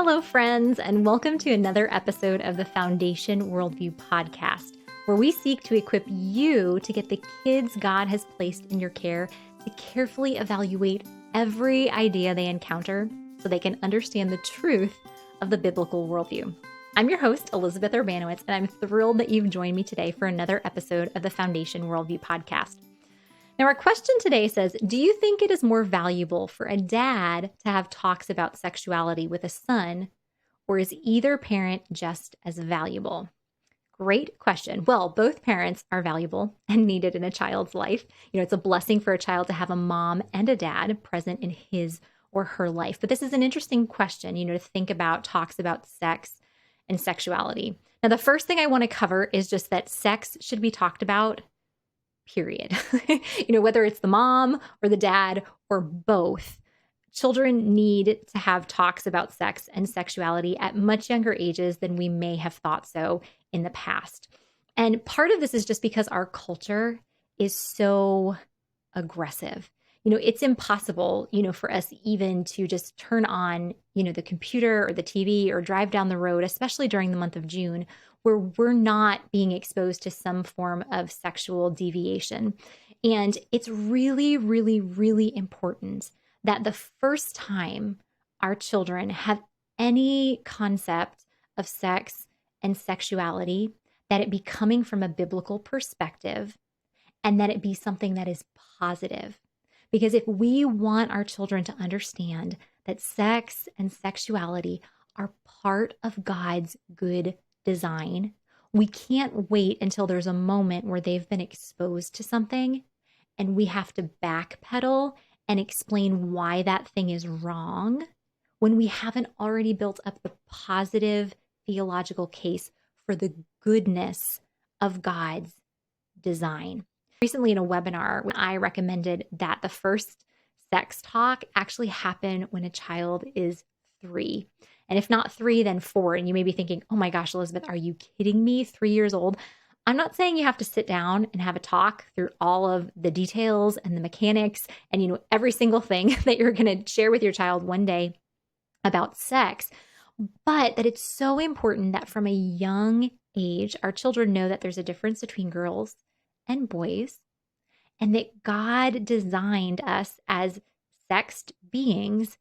Hello, friends, and welcome to another episode of the Foundation Worldview podcast, where we seek to equip you to get the kids God has placed in your care to carefully evaluate every idea they encounter so they can understand the truth of the biblical worldview. I'm your host, Elizabeth Urbanowicz, and I'm thrilled that you've joined me today for another episode of the Foundation Worldview podcast. Now, our question today says, do you think it is more valuable for a dad to have talks about sexuality with a son, or is either parent just as valuable? Great question. Well, both parents are valuable and needed in a child's life. It's a blessing for a child to have a mom and a dad present in his or her life. But this is an interesting question, to think about talks about sex and sexuality. Now, the first thing I want to cover is just that sex should be talked about, period. Whether it's the mom or the dad or both, children need to have talks about sex and sexuality at much younger ages than we may have thought so in the past. And part of this is just because our culture is so aggressive. It's impossible, for us even to just turn on, the computer or the TV or drive down the road, especially during the month of June, where we're not being exposed to some form of sexual deviation. And it's really, really, really important that the first time our children have any concept of sex and sexuality, that it be coming from a biblical perspective and that it be something that is positive. Because if we want our children to understand that sex and sexuality are part of God's good design, we can't wait until there's a moment where they've been exposed to something and we have to backpedal and explain why that thing is wrong when we haven't already built up the positive theological case for the goodness of God's design. Recently in a webinar, when I recommended that the first sex talk actually happen when a child is 3. And if not 3, then 4. And you may be thinking, oh my gosh, Elizabeth, are you kidding me? 3 years old? I'm not saying you have to sit down and have a talk through all of the details and the mechanics and, every single thing that you're going to share with your child one day about sex, but that it's so important that from a young age, our children know that there's a difference between girls and boys, and that God designed us as sexed beings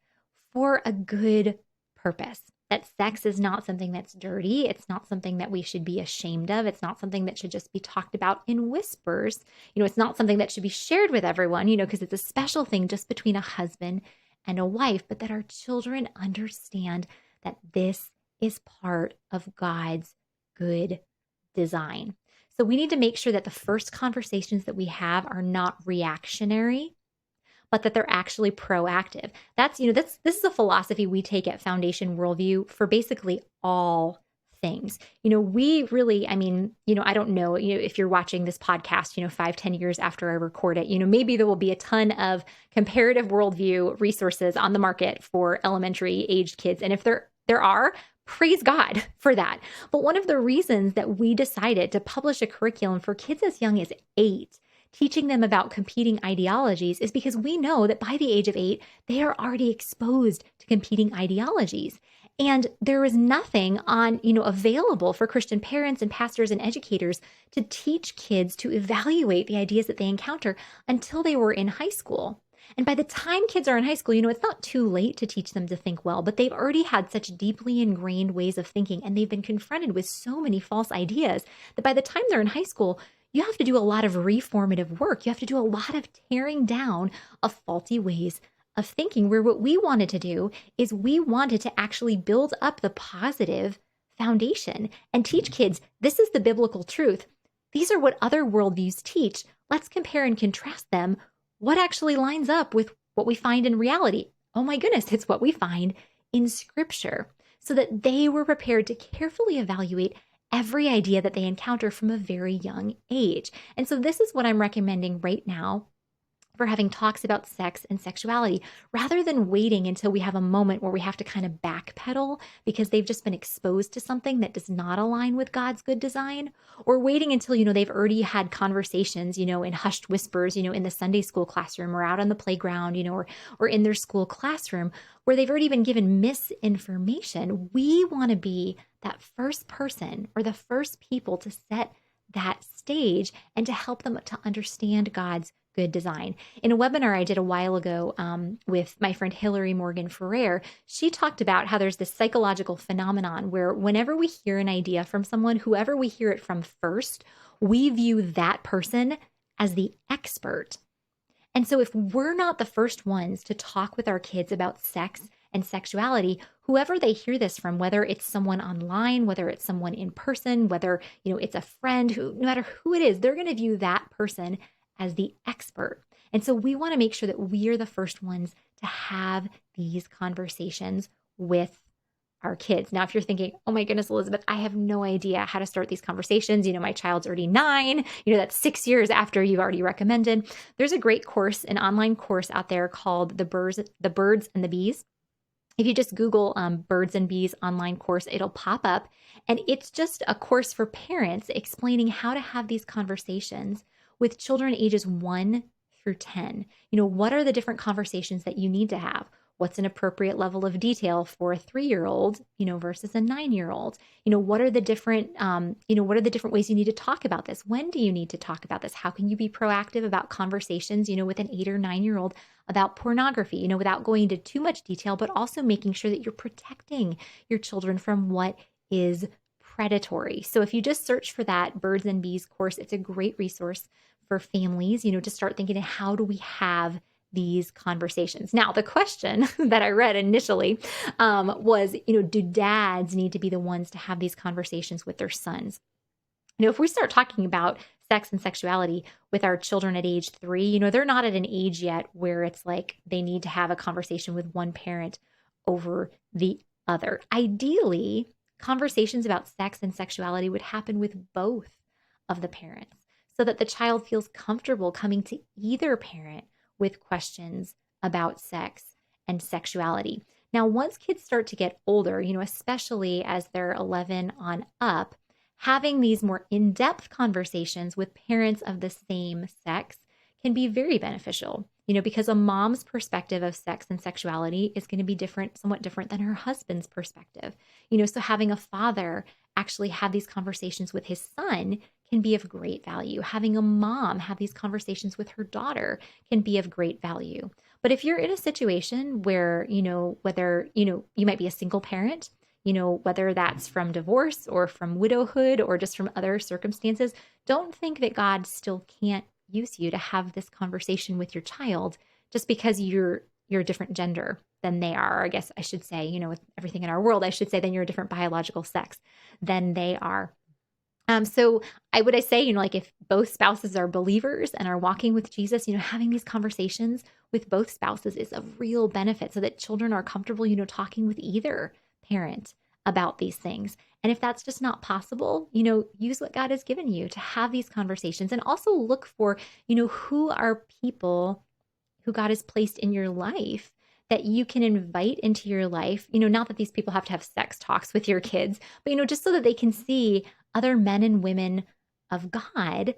for a good purpose. That sex is not something that's dirty. It's not something that we should be ashamed of. It's not something that should just be talked about in whispers. It's not something that should be shared with everyone, because it's a special thing just between a husband and a wife, but that our children understand that this is part of God's good design. So we need to make sure that the first conversations that we have are not reactionary, but that they're actually proactive. This is a philosophy we take at Foundation Worldview for basically all things. We really, I don't know, if you're watching this podcast, 5-10 years after I record it, maybe there will be a ton of comparative worldview resources on the market for elementary aged kids. And if there are, praise God for that. But one of the reasons that we decided to publish a curriculum for kids as young as 8, teaching them about competing ideologies, is because we know that by the age of 8, they are already exposed to competing ideologies. And there is nothing available for Christian parents and pastors and educators to teach kids to evaluate the ideas that they encounter until they were in high school. And by the time kids are in high school, it's not too late to teach them to think well, but they've already had such deeply ingrained ways of thinking, and they've been confronted with so many false ideas that by the time they're in high school, you have to do a lot of reformative work. You have to do a lot of tearing down of faulty ways of thinking, where what we wanted to do is we wanted to actually build up the positive foundation and teach kids, this is the biblical truth. These are what other worldviews teach. Let's compare and contrast them. What actually lines up with what we find in reality? Oh my goodness, it's what we find in Scripture, so that they were prepared to carefully evaluate every idea that they encounter from a very young age. And so this is what I'm recommending right now for having talks about sex and sexuality, rather than waiting until we have a moment where we have to kind of backpedal backpedal because they've just been exposed to something that does not align with God's good design, or waiting until, they've already had conversations, in hushed whispers, in the Sunday school classroom or out on the playground, or in their school classroom where they've already been given misinformation. We want to be that first person or the first people to set that stage and to help them to understand God's good design. In a webinar I did a while ago with my friend Hillary Morgan Ferrer, she talked about how there's this psychological phenomenon where whenever we hear an idea from someone, whoever we hear it from first, we view that person as the expert. And so if we're not the first ones to talk with our kids about sex and sexuality, whoever they hear this from, whether it's someone online, whether it's someone in person, whether, it's a friend, no matter who it is, they're going to view that person as the expert. And so we want to make sure that we are the first ones to have these conversations with our kids. Now, if you're thinking, oh my goodness, Elizabeth, I have no idea how to start these conversations. My child's already 9, that's 6 years after you've already recommended. There's a great course, an online course out there called the Birds and the Bees. If you just Google Birds and Bees online course, it'll pop up. And it's just a course for parents explaining how to have these conversations with children ages 1 through 10. What are the different conversations that you need to have? What's an appropriate level of detail for a 3-year-old, versus a 9-year-old? What are the different, what are the different ways you need to talk about this? When do you need to talk about this? How can you be proactive about conversations, with an 8 or 9-year-old about pornography, without going into too much detail, but also making sure that you're protecting your children from what is predatory. So if you just search for that Birds and Bees course, it's a great resource for families, to start thinking, how do we have these conversations? Now, the question that I read initially was, do dads need to be the ones to have these conversations with their sons? If we start talking about sex and sexuality with our children at age 3, they're not at an age yet where it's like they need to have a conversation with one parent over the other. Ideally, conversations about sex and sexuality would happen with both of the parents so that the child feels comfortable coming to either parent with questions about sex and sexuality. Now, once kids start to get older, especially as they're 11 on up, having these more in-depth conversations with parents of the same sex can be very beneficial, because a mom's perspective of sex and sexuality is going to be somewhat different than her husband's perspective. So having a father actually have these conversations with his son can be of great value. Having a mom have these conversations with her daughter can be of great value. But if you're in a situation where, whether, you might be a single parent, whether that's from divorce or from widowhood or just from other circumstances, don't think that God still can't use you to have this conversation with your child just because you're a different gender than they are. Or I guess I should say, with everything in our world, I should say then you're a different biological sex than they are. So would I say, like if both spouses are believers and are walking with Jesus, having these conversations with both spouses is of real benefit so that children are comfortable, talking with either parent about these things. And if that's just not possible, use what God has given you to have these conversations, and also look for, who are people who God has placed in your life that you can invite into your life, not that these people have to have sex talks with your kids, but, just so that they can see other men and women of God,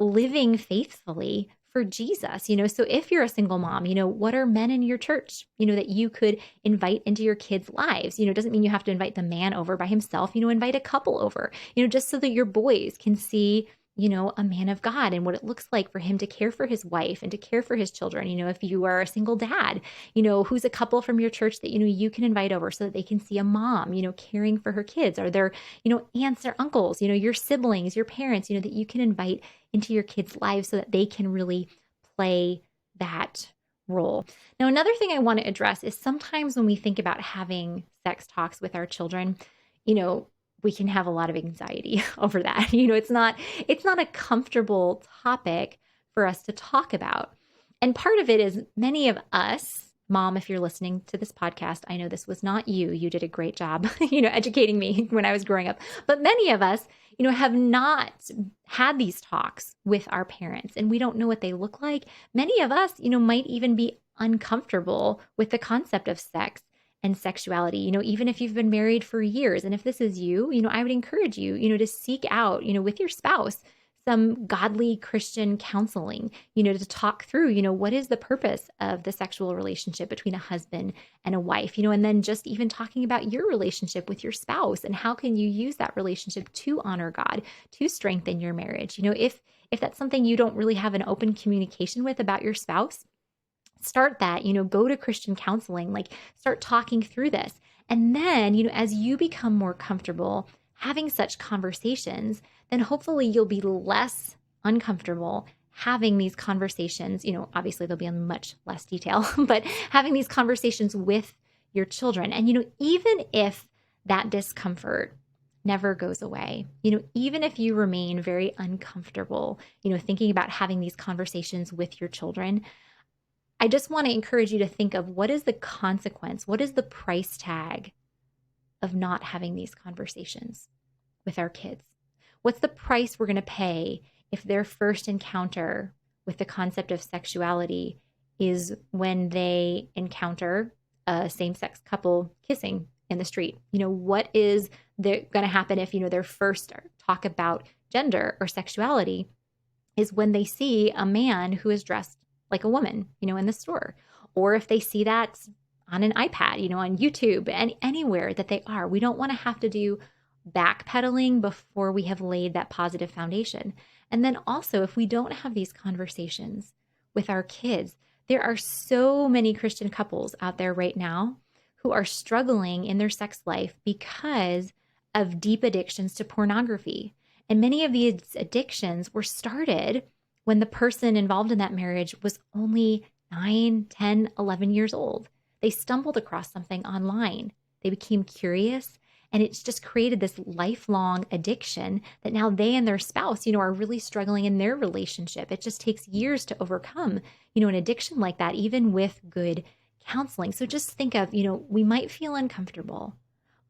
living faithfully for Jesus. So if you're a single mom, what are men in your church, that you could invite into your kids' lives? Doesn't mean you have to invite the man over by himself, invite a couple over, just so that your boys can see, a man of God and what it looks like for him to care for his wife and to care for his children. If you are a single dad, who's a couple from your church that, you can invite over so that they can see a mom, caring for her kids. Are there, aunts or uncles, your siblings, your parents, that you can invite into your kids' lives so that they can really play that role. Now, another thing I want to address is sometimes when we think about having sex talks with our children, we can have a lot of anxiety over that. It's not a comfortable topic for us to talk about. And part of it is many of us, Mom, if you're listening to this podcast, I know this was not you. You did a great job, educating me when I was growing up. But many of us, have not had these talks with our parents, and we don't know what they look like. Many of us, might even be uncomfortable with the concept of sex and sexuality. Even if you've been married for years, and if this is you, I would encourage you, to seek out, with your spouse, some godly Christian counseling, to talk through, what is the purpose of the sexual relationship between a husband and a wife, and then just even talking about your relationship with your spouse and how can you use that relationship to honor God, to strengthen your marriage. If that's something you don't really have an open communication with about your spouse, start that, go to Christian counseling, like start talking through this. And then, as you become more comfortable having such conversations, then hopefully you'll be less uncomfortable having these conversations. Obviously they'll be in much less detail, but having these conversations with your children. And, even if that discomfort never goes away, even if you remain very uncomfortable, thinking about having these conversations with your children, I just want to encourage you to think of what is the consequence? What is the price tag of not having these conversations with our kids? What's the price we're going to pay if their first encounter with the concept of sexuality is when they encounter a same-sex couple kissing in the street? What is going to happen if, their first talk about gender or sexuality is when they see a man who is dressed like a woman, in the store, or if they see that on an iPad, on YouTube, and anywhere that they are. We don't want to have to do backpedaling before we have laid that positive foundation. And then also, if we don't have these conversations with our kids, there are so many Christian couples out there right now who are struggling in their sex life because of deep addictions to pornography. And many of these addictions were started when the person involved in that marriage was only 9, 10, 11 years old. They stumbled across something online. They became curious, and it's just created this lifelong addiction that now they and their spouse, are really struggling in their relationship. It just takes years to overcome, an addiction like that, even with good counseling. So just think of, we might feel uncomfortable,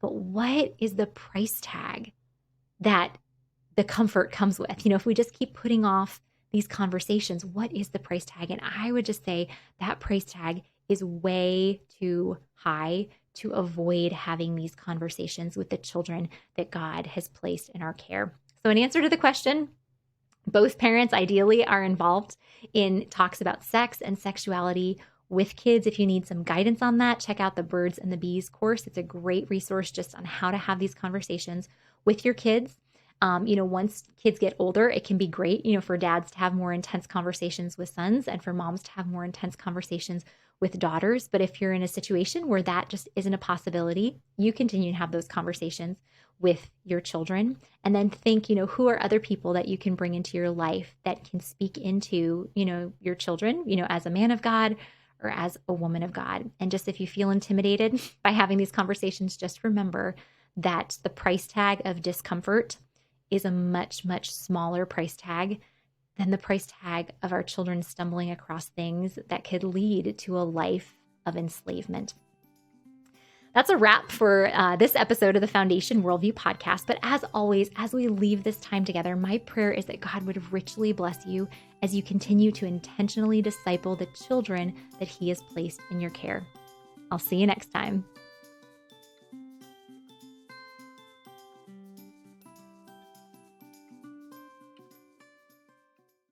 but what is the price tag that the comfort comes with? If we just keep putting off these conversations, what is the price tag? And I would just say that price tag is way too high to avoid having these conversations with the children that God has placed in our care. So in answer to the question, both parents ideally are involved in talks about sex and sexuality with kids. If you need some guidance on that, check out the Birds and the Bees course. It's a great resource just on how to have these conversations with your kids. Once kids get older, it can be great, for dads to have more intense conversations with sons and for moms to have more intense conversations with daughters. But if you're in a situation where that just isn't a possibility, you continue to have those conversations with your children. And then think, who are other people that you can bring into your life that can speak into, your children, as a man of God or as a woman of God. And just if you feel intimidated by having these conversations, just remember that the price tag of discomfort is a much, much smaller price tag than the price tag of our children stumbling across things that could lead to a life of enslavement. That's a wrap for this episode of the Foundation Worldview podcast. But as always, as we leave this time together, my prayer is that God would richly bless you as you continue to intentionally disciple the children that He has placed in your care. I'll see you next time.